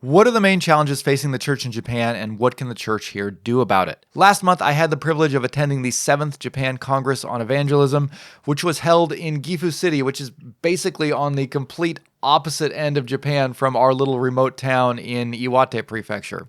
What are the main challenges facing the church in Japan, and what can the church here do about it? Last month, I had the privilege of attending the 7th Japan Congress on Evangelism, which was held in Gifu City, which is basically on the complete opposite end of Japan from our little remote town in Iwate Prefecture.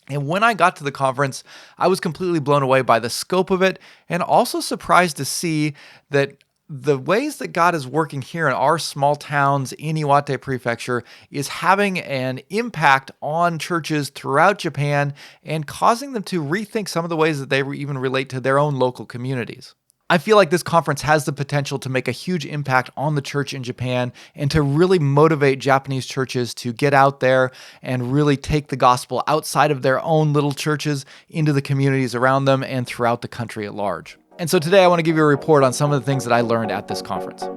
And when I got to the conference, I was completely blown away by the scope of it, and also surprised to see that the ways that God is working here in our small towns in Iwate Prefecture is having an impact on churches throughout Japan and causing them to rethink some of the ways that they even relate to their own local communities. I feel like this conference has the potential to make a huge impact on the church in Japan and to really motivate Japanese churches to get out there and really take the gospel outside of their own little churches into the communities around them and throughout the country at large. And so today I want to give you a report on some of the things that I learned at this conference.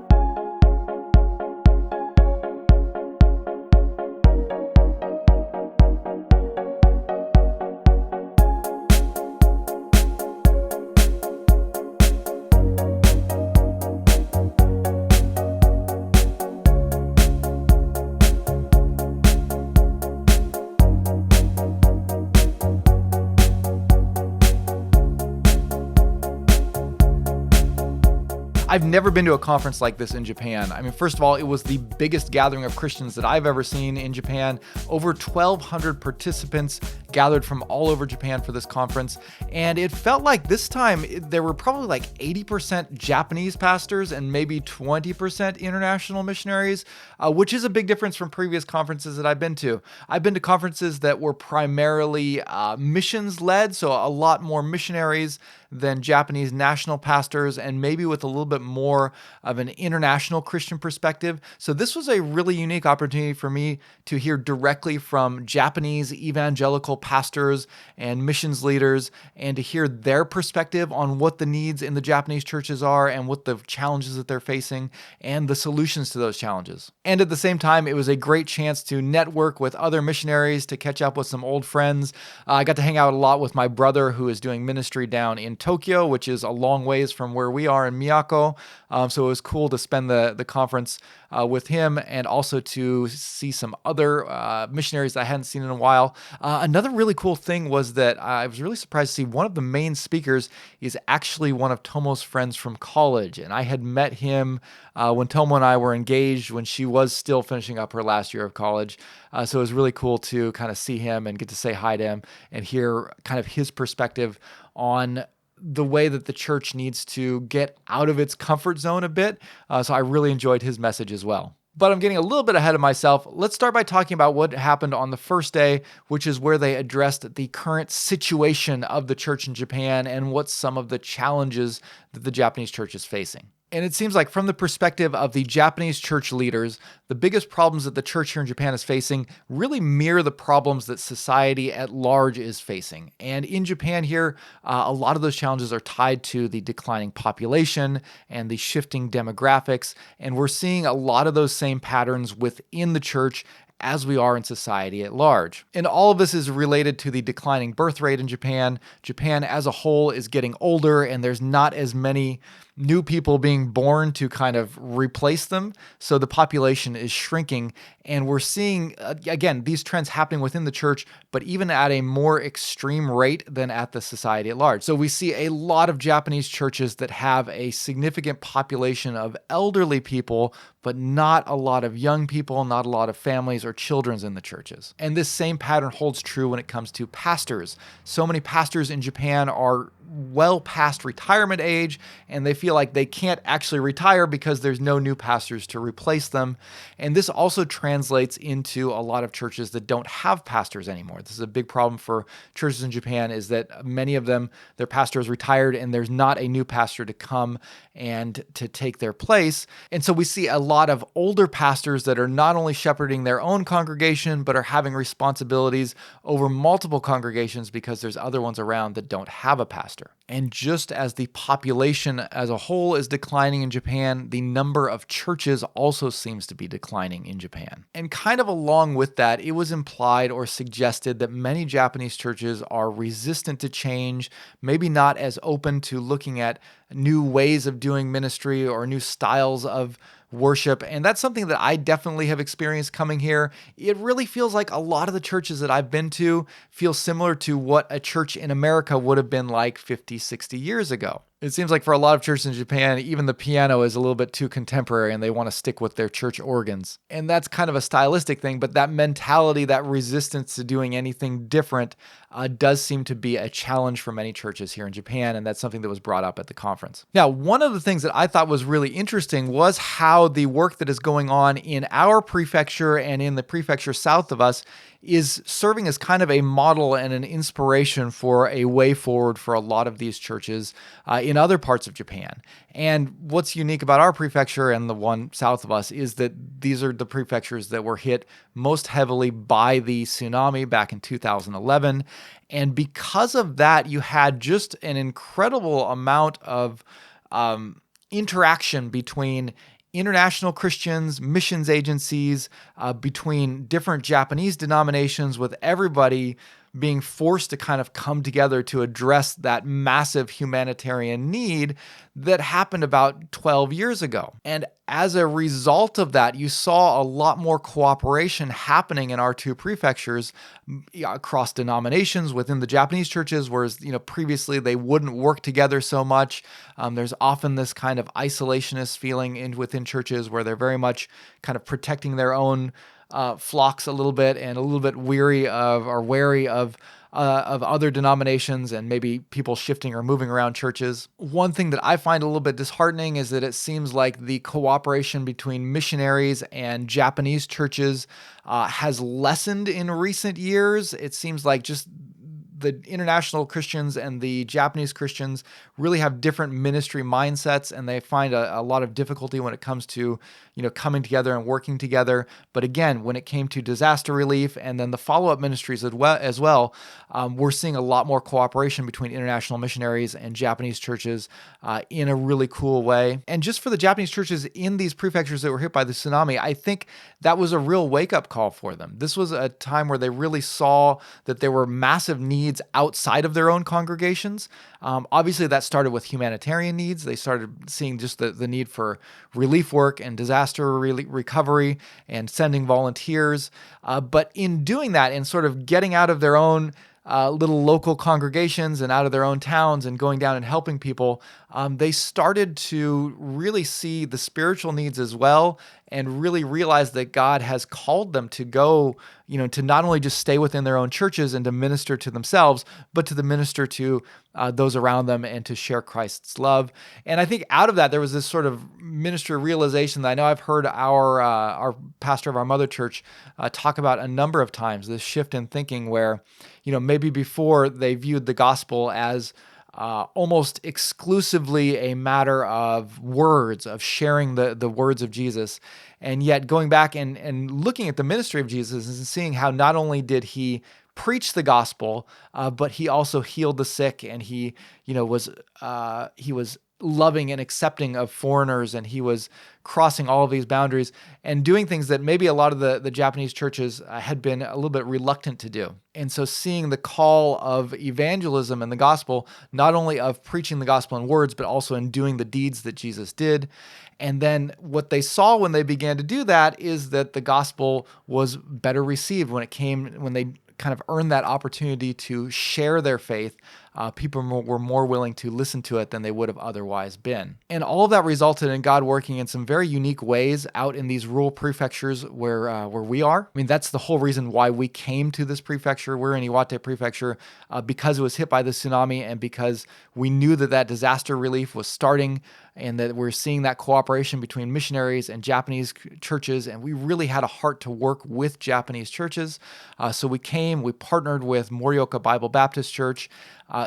I've never been to a conference like this in Japan. I mean, first of all, it was the biggest gathering of Christians that I've ever seen in Japan. Over 1,200 participants gathered from all over Japan for this conference. And it felt like this time there were probably like 80% Japanese pastors and maybe 20% international missionaries, which is a big difference from previous conferences that I've been to. I've been to conferences that were primarily missions-led, so a lot more missionaries than Japanese national pastors, and maybe with a little bit more of an international Christian perspective. So this was a really unique opportunity for me to hear directly from Japanese evangelical pastors and missions leaders, and to hear their perspective on what the needs in the Japanese churches are and what the challenges that they're facing and the solutions to those challenges. And at the same time, it was a great chance to network with other missionaries, to catch up with some old friends. I got to hang out a lot with my brother, who is doing ministry down in Tokyo, which is a long ways from where we are in Miyako. So it was cool to spend the conference with him, and also to see some other missionaries that I hadn't seen in a while. Another really cool thing was that I was really surprised to see one of the main speakers is actually one of Tomo's friends from college. And I had met him when Tomo and I were engaged when she was still finishing up her last year of college. So it was really cool to kind of see him and get to say hi to him and hear kind of his perspective on the way that the church needs to get out of its comfort zone a bit. So I really enjoyed his message as well. But I'm getting a little bit ahead of myself. Let's start by talking about what happened on the first day, which is where they addressed the current situation of the church in Japan and what some of the challenges that the Japanese church is facing. And it seems like from the perspective of the Japanese church leaders, the biggest problems that the church here in Japan is facing really mirror the problems that society at large is facing. And in Japan here, a lot of those challenges are tied to the declining population and the shifting demographics. And we're seeing a lot of those same patterns within the church as we are in society at large. And all of this is related to the declining birth rate in Japan. Japan as a whole is getting older, and there's not as many new people being born to kind of replace them. So the population is shrinking, and we're seeing, again, these trends happening within the church, but even at a more extreme rate than at the society at large. So we see a lot of Japanese churches that have a significant population of elderly people, but not a lot of young people, not a lot of families or children in the churches. And this same pattern holds true when it comes to pastors. So many pastors in Japan are well past retirement age, and they feel like they can't actually retire because there's no new pastors to replace them. And this also translates into a lot of churches that don't have pastors anymore. This is a big problem for churches in Japan, is that many of them, their pastor is retired and there's not a new pastor to come and to take their place. And so we see a lot of older pastors that are not only shepherding their own congregation, but are having responsibilities over multiple congregations because there's other ones around that don't have a pastor. And just as the population as a whole is declining in Japan, the number of churches also seems to be declining in Japan. And kind of along with that, it was implied or suggested that many Japanese churches are resistant to change, maybe not as open to looking at new ways of doing ministry or new styles of worship. And that's something that I definitely have experienced coming here. It really feels like a lot of the churches that I've been to feel similar to what a church in America would have been like 50, 60 years ago. It seems like for a lot of churches in Japan, even the piano is a little bit too contemporary and they want to stick with their church organs. And that's kind of a stylistic thing, but that mentality, that resistance to doing anything different does seem to be a challenge for many churches here in Japan, and that's something that was brought up at the conference. Now, one of the things that I thought was really interesting was how the work that is going on in our prefecture and in the prefecture south of us is serving as kind of a model and an inspiration for a way forward for a lot of these churches in other parts of Japan. And what's unique about our prefecture and the one south of us is that these are the prefectures that were hit most heavily by the tsunami back in 2011. And because of that, you had just an incredible amount of interaction between international Christians, missions agencies, between different Japanese denominations, with everybody being forced to kind of come together to address that massive humanitarian need that happened about 12 years ago. And as a result of that, you saw a lot more cooperation happening in our two prefectures across denominations within the Japanese churches, whereas previously they wouldn't work together so much. There's often this kind of isolationist feeling within churches where they're very much kind of protecting their own flocks a little bit and a little bit wary of other denominations and maybe people shifting or moving around churches. One thing that I find a little bit disheartening is that it seems like the cooperation between missionaries and Japanese churches has lessened in recent years. It seems like just the international Christians and the Japanese Christians really have different ministry mindsets, and they find a lot of difficulty when it comes to, coming together and working together. But again, when it came to disaster relief and then the follow-up ministries as well, we're seeing a lot more cooperation between international missionaries and Japanese churches in a really cool way. And just for the Japanese churches in these prefectures that were hit by the tsunami, I think that was a real wake-up call for them. This was a time where they really saw that there were massive needs outside of their own congregations. Obviously, that started with humanitarian needs. They started seeing just the need for relief work and disaster recovery and sending volunteers. But in doing that and sort of getting out of their own little local congregations and out of their own towns and going down and helping people, they started to really see the spiritual needs as well and really realize that God has called them to go, to not only just stay within their own churches and to minister to themselves, but to minister to those around them and to share Christ's love. And I think out of that, there was this sort of ministry realization that I know I've heard our pastor of our mother church talk about a number of times, this shift in thinking where, maybe before they viewed the gospel as almost exclusively a matter of words, of sharing the words of Jesus. And yet going back and looking at the ministry of Jesus and seeing how not only did he preach the gospel, but he also healed the sick, and he was loving and accepting of foreigners, and he was crossing all of these boundaries and doing things that maybe a lot of the Japanese churches had been a little bit reluctant to do. And so seeing the call of evangelism and the gospel, not only of preaching the gospel in words, but also in doing the deeds that Jesus did. And then what they saw when they began to do that is that the gospel was better received when they kind of earned that opportunity to share their faith. People were more willing to listen to it than they would have otherwise been. And all of that resulted in God working in some very unique ways out in these rural prefectures where we are. I mean, that's the whole reason why we came to this prefecture. We're in Iwate Prefecture because it was hit by the tsunami and because we knew that disaster relief was starting and that we're seeing that cooperation between missionaries and Japanese churches. And we really had a heart to work with Japanese churches. So we partnered with Morioka Bible Baptist Church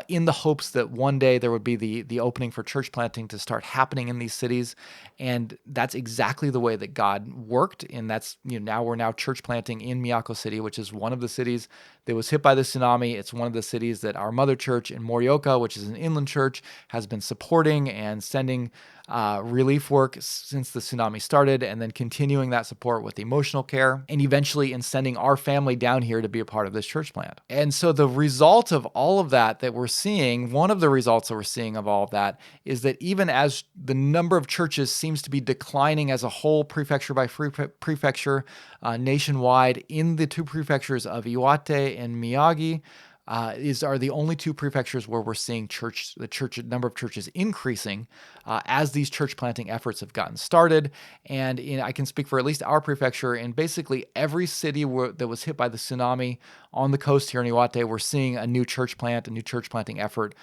in the hopes that one day there would be the opening for church planting to start happening in these cities. And that's exactly the way that God worked. And that's, now we're church planting in Miyako City, which is one of the cities that was hit by the tsunami. It's one of the cities that our mother church in Morioka, which is an inland church, has been supporting and sending relief work since the tsunami started, and then continuing that support with emotional care, and eventually in sending our family down here to be a part of this church plant. And so the result of all of that that we're seeing, one of the results that we're seeing of all of that, is that even as the number of churches seems to be declining as a whole, prefecture by prefecture, nationwide, in the two prefectures of Iwate and Miyagi, are the only two prefectures where we're seeing the number of churches increasing as these church planting efforts have gotten started. And I can speak for at least our prefecture, in basically every city that was hit by the tsunami on the coast here in Iwate, we're seeing a new church planting effort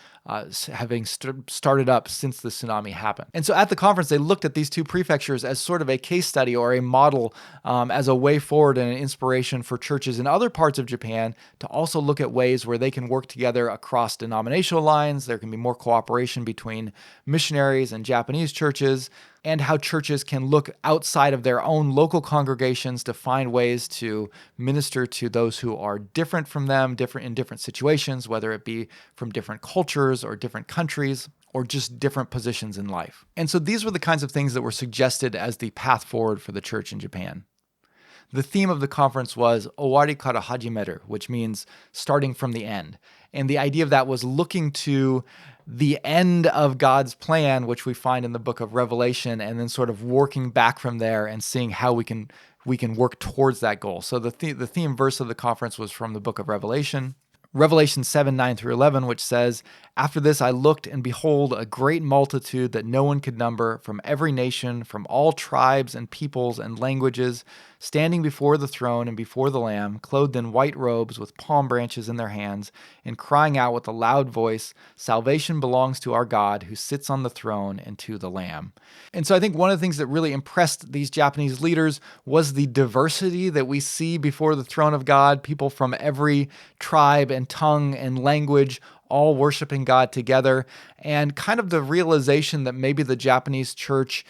having started up since the tsunami happened. And so at the conference, they looked at these two prefectures as sort of a case study or a model, as a way forward and an inspiration for churches in other parts of Japan to also look at ways where they can work together across denominational lines. There can be more cooperation between missionaries and Japanese churches, and how churches can look outside of their own local congregations to find ways to minister to those who are different from them, different in different situations, whether it be from different cultures or different countries, or just different positions in life. And so these were the kinds of things that were suggested as the path forward for the church in Japan. The theme of the conference was Owari kara hajimeru, which means starting from the end. And the idea of that was looking to the end of God's plan, which we find in the book of Revelation, and then sort of working back from there and seeing how we can work towards that goal. So the theme verse of the conference was from the book of Revelation. Revelation 7:9-11, which says, "After this I looked, and behold, a great multitude that no one could number, from every nation, from all tribes and peoples and languages, standing before the throne and before the Lamb, clothed in white robes with palm branches in their hands, and crying out with a loud voice, 'Salvation belongs to our God who sits on the throne and to the Lamb.'" And so I think one of the things that really impressed these Japanese leaders was the diversity that we see before the throne of God, people from every tribe and tongue and language, all worshiping God together, and kind of the realization that maybe the Japanese church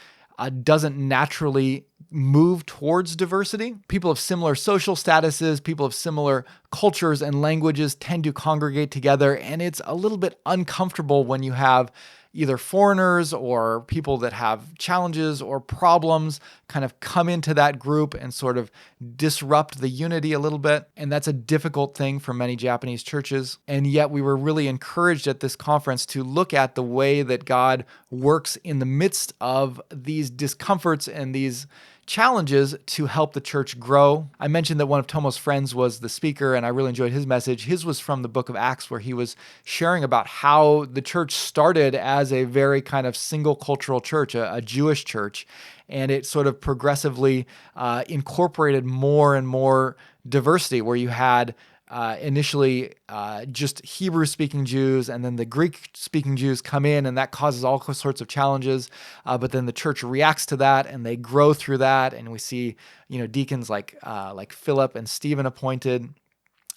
doesn't naturally move towards diversity. People of similar social statuses, people of similar cultures and languages tend to congregate together, and it's a little bit uncomfortable when you have either foreigners or people that have challenges or problems kind of come into that group and sort of disrupt the unity a little bit. And that's a difficult thing for many Japanese churches. And yet we were really encouraged at this conference to look at the way that God works in the midst of these discomforts and these challenges to help the church grow. I mentioned that one of Tomo's friends was the speaker, and I really enjoyed his message. His was from the book of Acts, where he was sharing about how the church started as a very kind of single cultural church, a Jewish church, and it sort of progressively incorporated more and more diversity, where you had initially just Hebrew-speaking Jews, and then the Greek-speaking Jews come in, and that causes all sorts of challenges. But then the church reacts to that, and they grow through that, and we see, deacons like Philip and Stephen appointed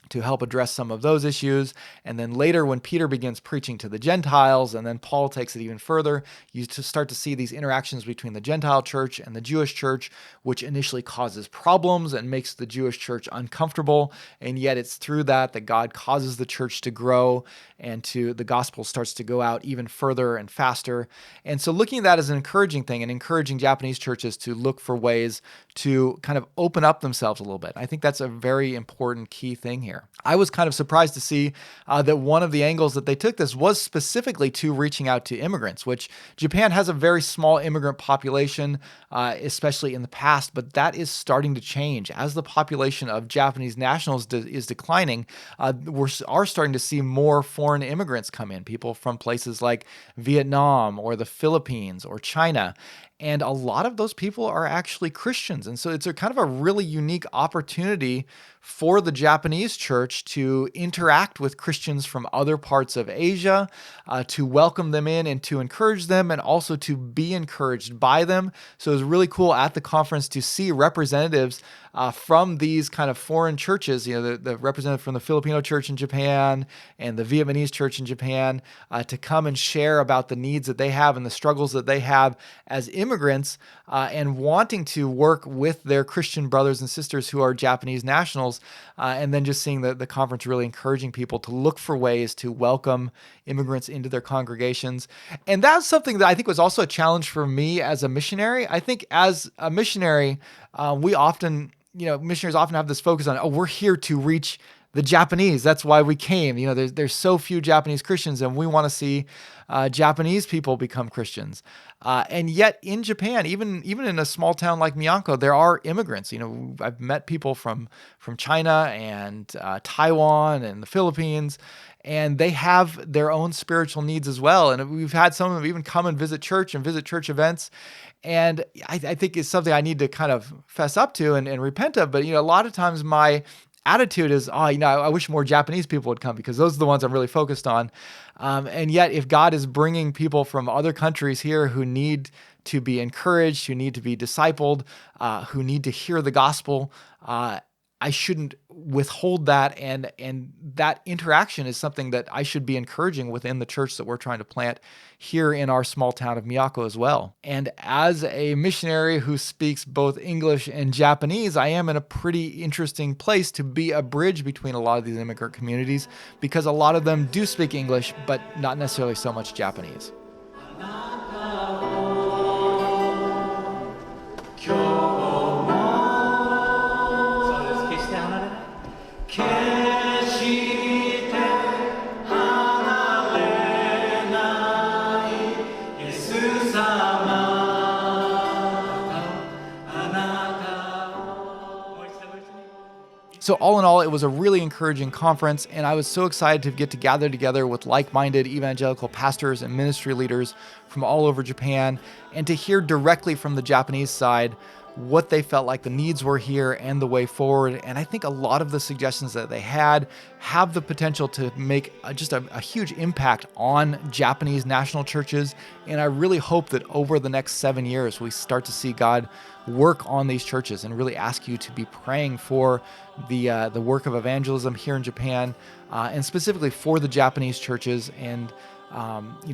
to help address some of those issues. And then later, when Peter begins preaching to the Gentiles, and then Paul takes it even further, you start to see these interactions between the Gentile church and the Jewish church, which initially causes problems and makes the Jewish church uncomfortable. And yet it's through that God causes the church to grow, and the gospel starts to go out even further and faster. And so looking at that as an encouraging thing, and encouraging Japanese churches to look for ways to kind of open up themselves a little bit. I think that's a very important key thing here. I was kind of surprised to see that one of the angles that they took this was specifically to reaching out to immigrants, which Japan has a very small immigrant population, especially in the past, but that is starting to change. As the population of Japanese nationals is declining, we are starting to see more foreign immigrants come in, people from places like Vietnam or the Philippines or China. And a lot of those people are actually Christians. And so it's a kind of a really unique opportunity for the Japanese church to interact with Christians from other parts of Asia, to welcome them in and to encourage them, and also to be encouraged by them. So it was really cool at the conference to see representatives from these kind of foreign churches, the representative from the Filipino church in Japan and the Vietnamese church in Japan, to come and share about the needs that they have and the struggles that they have as immigrants, and wanting to work with their Christian brothers and sisters who are Japanese nationals, and then just seeing the conference really encouraging people to look for ways to welcome immigrants into their congregations. And that's something that I think was also a challenge for me as a missionary. I think as a missionary, missionaries often have this focus on, we're here to reach The Japanese, that's why we came. There's so few Japanese Christians, and we want to see Japanese people become Christians. And yet in Japan, even in a small town like Miyako, there are immigrants. I've met people from China and Taiwan and the Philippines, and they have their own spiritual needs as well. And we've had some of them even come and visit church events. And I think it's something I need to kind of fess up to and repent of. But, a lot of times my attitude is, I wish more Japanese people would come, because those are the ones I'm really focused on. And yet, if God is bringing people from other countries here who need to be encouraged, who need to be discipled, who need to hear the gospel, I shouldn't withhold that. And that interaction is something that I should be encouraging within the church that we're trying to plant here in our small town of Miyako as well. And as a missionary who speaks both English and Japanese, I am in a pretty interesting place to be a bridge between a lot of these immigrant communities, because a lot of them do speak English, but not necessarily so much Japanese. So all in all, it was a really encouraging conference, and I was so excited to get to gather together with like-minded evangelical pastors and ministry leaders from all over Japan, and to hear directly from the Japanese side what they felt like the needs were here and the way forward. And I think a lot of the suggestions that they had have the potential to make just a huge impact on Japanese national churches. And I really hope that over the next 7 years, we start to see God work on these churches, and really ask you to be praying for the work of evangelism here in Japan, and specifically for the Japanese churches, and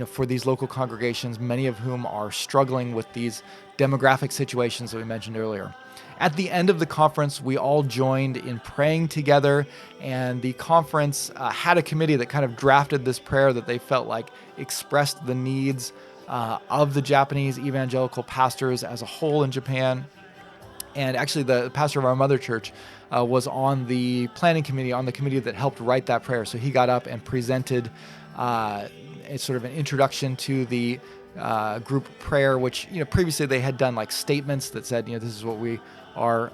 for these local congregations, many of whom are struggling with these demographic situations that we mentioned earlier. At the end of the conference, we all joined in praying together, and the conference had a committee that kind of drafted this prayer that they felt like expressed the needs of the Japanese evangelical pastors as a whole in Japan. And actually, the pastor of our mother church was on the planning committee, on the committee that helped write that prayer. So he got up and presented it's sort of an introduction to the group prayer, which, previously they had done like statements that said, this is what we are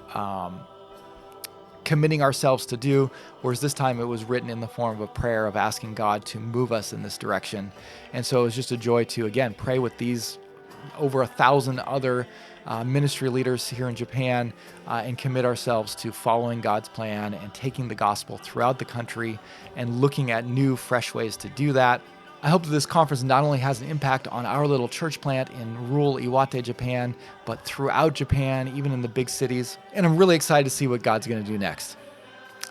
committing ourselves to do, whereas this time it was written in the form of a prayer of asking God to move us in this direction. And so it was just a joy to, again, pray with these over 1,000 other ministry leaders here in Japan, and commit ourselves to following God's plan and taking the gospel throughout the country and looking at new, fresh ways to do that. I hope that this conference not only has an impact on our little church plant in rural Iwate, Japan, but throughout Japan, even in the big cities. And I'm really excited to see what God's going to do next.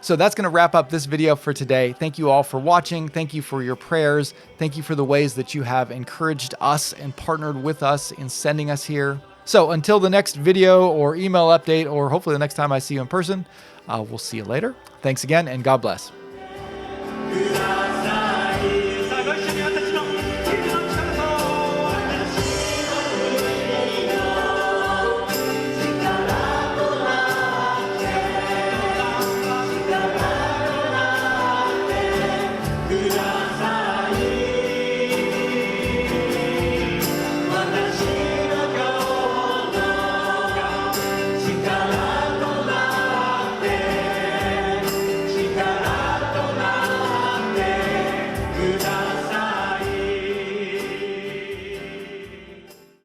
So that's going to wrap up this video for today. Thank you all for watching. Thank you for your prayers. Thank you for the ways that you have encouraged us and partnered with us in sending us here. So until the next video or email update, or hopefully the next time I see you in person, we'll see you later. Thanks again, and God bless.